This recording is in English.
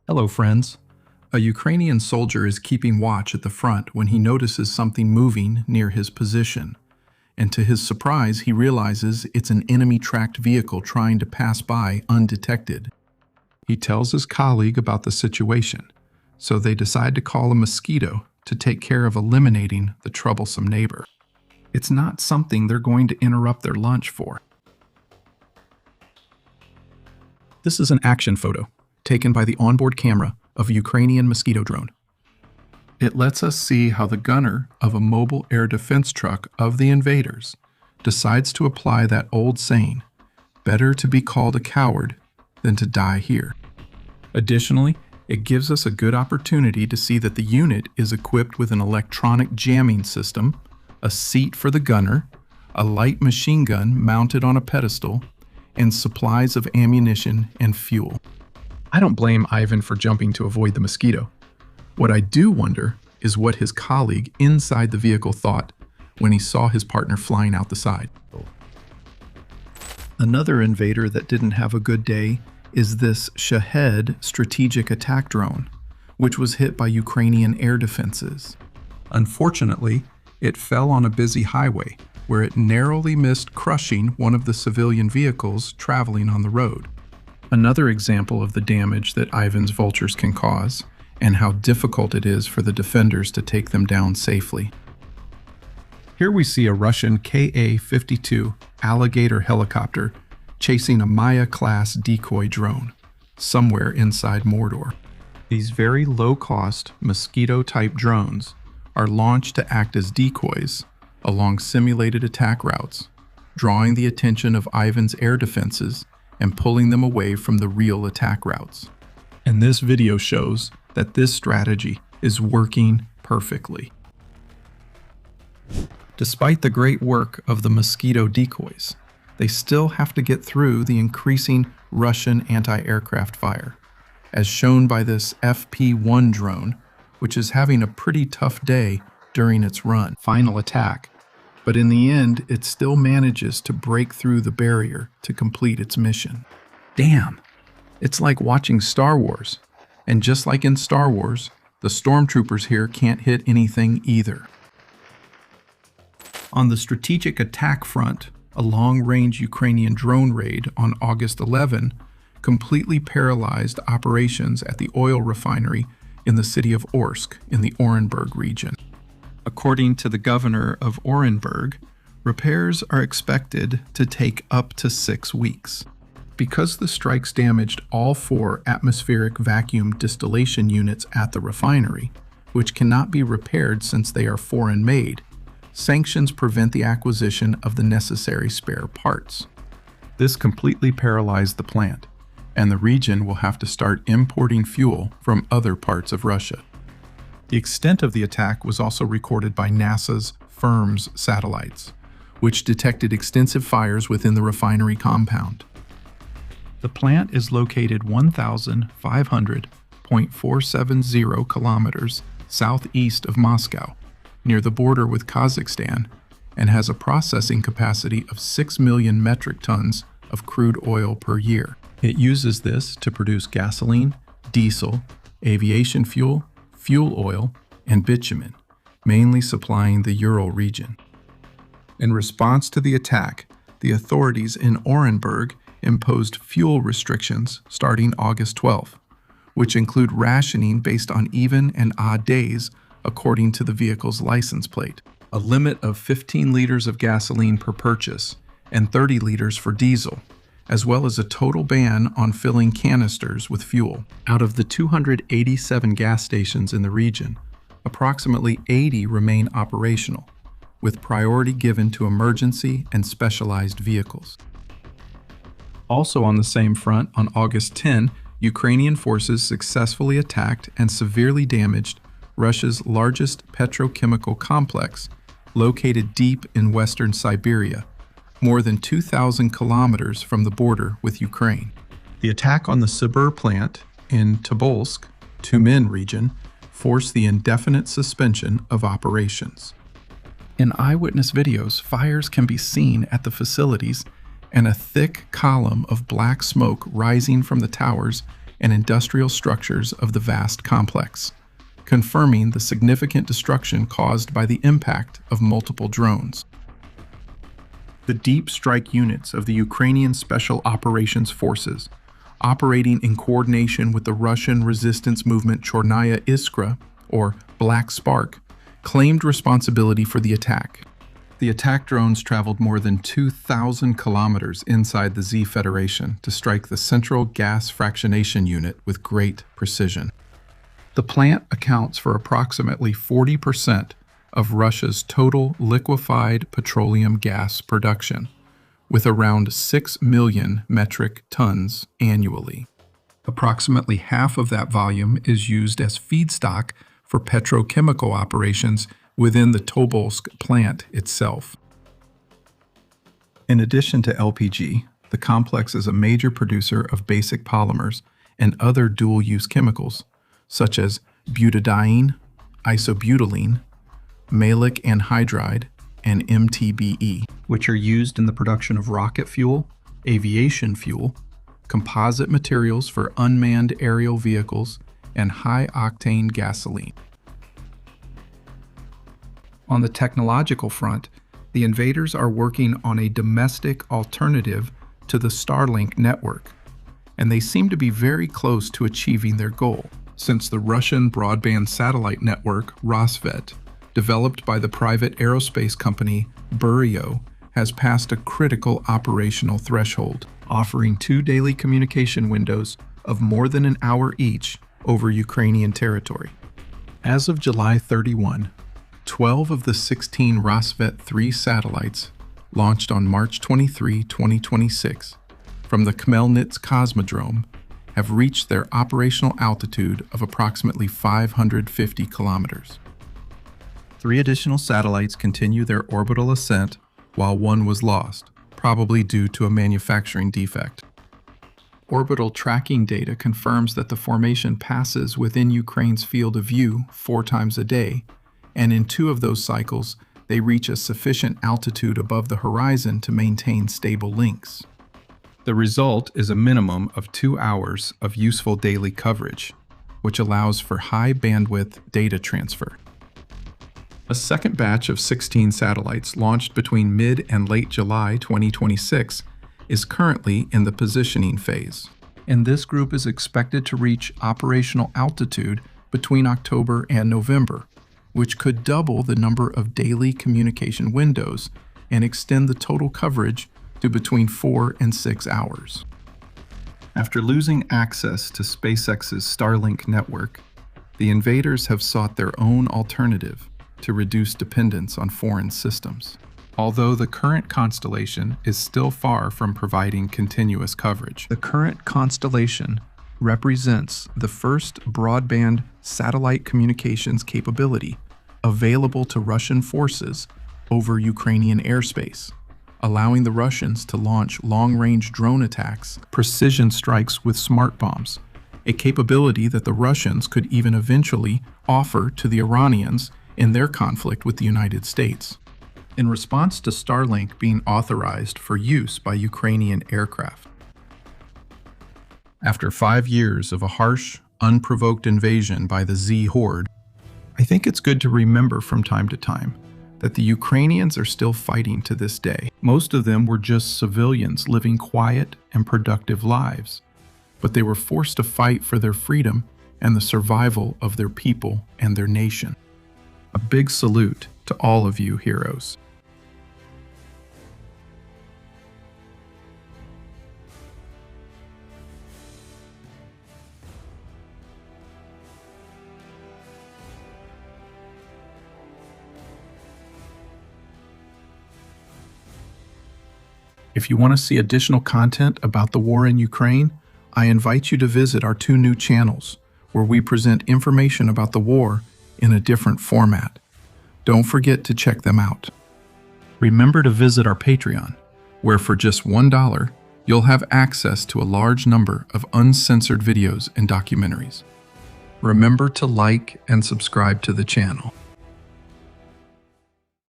Hello, friends. A Ukrainian soldier is keeping watch at the front when he notices something moving near his position. And to his surprise, he realizes it's an enemy-tracked vehicle trying to pass by undetected. He tells his colleague about the situation, so they decide to call a Mosquito to take care of eliminating the troublesome neighbor. It's not something they're going to interrupt their lunch for. This is an action photo taken by the onboard camera of a Ukrainian Mosquito drone. It lets us see how the gunner of a mobile air defense truck of the invaders decides to apply that old saying, better to be called a coward than to die here. Additionally, it gives us a good opportunity to see that the unit is equipped with an electronic jamming system, a seat for the gunner, a light machine gun mounted on a pedestal, and supplies of ammunition and fuel. I don't blame Ivan for jumping to avoid the Mosquito. What I do wonder is what his colleague inside the vehicle thought when he saw his partner flying out the side. Another invader that didn't have a good day is this Shahed strategic attack drone, which was hit by Ukrainian air defenses. Unfortunately, it fell on a busy highway where it narrowly missed crushing one of the civilian vehicles traveling on the road. Another example of the damage that Ivan's vultures can cause and how difficult it is for the defenders to take them down safely. Here we see a Russian Ka-52 Alligator helicopter chasing a Maya-class Decoy drone somewhere inside Mordor. These very low-cost Mosquito-type drones are launched to act as decoys along simulated attack routes, drawing the attention of Ivan's air defenses and pulling them away from the real attack routes. And this video shows that this strategy is working perfectly. Despite the great work of the Mosquito decoys, they still have to get through the increasing Russian anti-aircraft fire, as shown by this FP-1 drone, which is having a pretty tough day during its final attack. But in the end, it still manages to break through the barrier to complete its mission. Damn, it's like watching Star Wars. And just like in Star Wars, the stormtroopers here can't hit anything either. On the strategic attack front, a long-range Ukrainian drone raid on August 11 completely paralyzed operations at the oil refinery in the city of Orsk in the Orenburg region. According to the governor of Orenburg, repairs are expected to take up to 6 weeks. Because the strikes damaged all 4 atmospheric vacuum distillation units at the refinery, which cannot be repaired since they are foreign-made, sanctions prevent the acquisition of the necessary spare parts. This completely paralyzed the plant, and the region will have to start importing fuel from other parts of Russia. The extent of the attack was also recorded by NASA's FIRMS satellites, which detected extensive fires within the refinery compound. The plant is located 1,500.470 kilometers southeast of Moscow, near the border with Kazakhstan, and has a processing capacity of 6 million metric tons of crude oil per year. It uses this to produce gasoline, diesel, aviation fuel, fuel oil, and bitumen, mainly supplying the Ural region. In response to the attack, the authorities in Orenburg imposed fuel restrictions starting August 12, which include rationing based on even and odd days according to the vehicle's license plate, a limit of 15 liters of gasoline per purchase and 30 liters for diesel, as well as a total ban on filling canisters with fuel. Out of the 287 gas stations in the region, approximately 80 remain operational, with priority given to emergency and specialized vehicles. Also on the same front, on August 10, Ukrainian forces successfully attacked and severely damaged Russia's largest petrochemical complex, located deep in western Siberia, more than 2,000 kilometers from the border with Ukraine. The attack on the Sibur plant in Tobolsk, Tumen region, forced the indefinite suspension of operations. In eyewitness videos, fires can be seen at the facilities and a thick column of black smoke rising from the towers and industrial structures of the vast complex, confirming the significant destruction caused by the impact of multiple drones. The deep strike units of the Ukrainian Special Operations Forces, operating in coordination with the Russian resistance movement Chornaya Iskra, or Black Spark, claimed responsibility for the attack. The attack drones traveled more than 2,000 kilometers inside the Z Federation to strike the central gas fractionation unit with great precision. The plant accounts for approximately 40% of Russia's total liquefied petroleum gas production, with around 6 million metric tons annually. Approximately half of that volume is used as feedstock for petrochemical operations within the Tobolsk plant itself. In addition to LPG, the complex is a major producer of basic polymers and other dual-use chemicals, such as butadiene, isobutylene, maleic anhydride, and MTBE, which are used in the production of rocket fuel, aviation fuel, composite materials for unmanned aerial vehicles, and high-octane gasoline. On the technological front, the invaders are working on a domestic alternative to the Starlink network, and they seem to be very close to achieving their goal, since the Russian broadband satellite network Rosvet, developed by the private aerospace company Burio, has passed a critical operational threshold, offering 2 daily communication windows of more than an hour each over Ukrainian territory. As of July 31, 12 of the 16 Rosvet 3 satellites launched on March 23, 2026, from the Khmelnytsk Cosmodrome have reached their operational altitude of approximately 550 kilometers. 3 additional satellites continue their orbital ascent while 1 was lost, probably due to a manufacturing defect. Orbital tracking data confirms that the formation passes within Ukraine's field of view 4 times a day, and in 2 of those cycles, they reach a sufficient altitude above the horizon to maintain stable links. The result is a minimum of 2 hours of useful daily coverage, which allows for high bandwidth data transfer. A second batch of 16 satellites launched between mid and late July 2026 is currently in the positioning phase, and this group is expected to reach operational altitude between October and November, which could double the number of daily communication windows and extend the total coverage to between 4 and 6 hours. After losing access to SpaceX's Starlink network, the invaders have sought their own alternative to reduce dependence on foreign systems. Although the current constellation is still far from providing continuous coverage, the current constellation represents the first broadband satellite communications capability available to Russian forces over Ukrainian airspace, allowing the Russians to launch long-range drone attacks, precision strikes with smart bombs, a capability that the Russians could even eventually offer to the Iranians in their conflict with the United States. In response to Starlink being authorized for use by Ukrainian aircraft. After 5 years of a harsh, unprovoked invasion by the Z Horde, I think it's good to remember from time to time that the Ukrainians are still fighting to this day. Most of them were just civilians living quiet and productive lives, but they were forced to fight for their freedom and the survival of their people and their nation. A big salute to all of you heroes. If you want to see additional content about the war in Ukraine, I invite you to visit our 2 new channels, where we present information about the war in a different format. Don't forget to check them out. Remember to visit our Patreon, where for just $1, you'll have access to a large number of uncensored videos and documentaries. Remember to like and subscribe to the channel.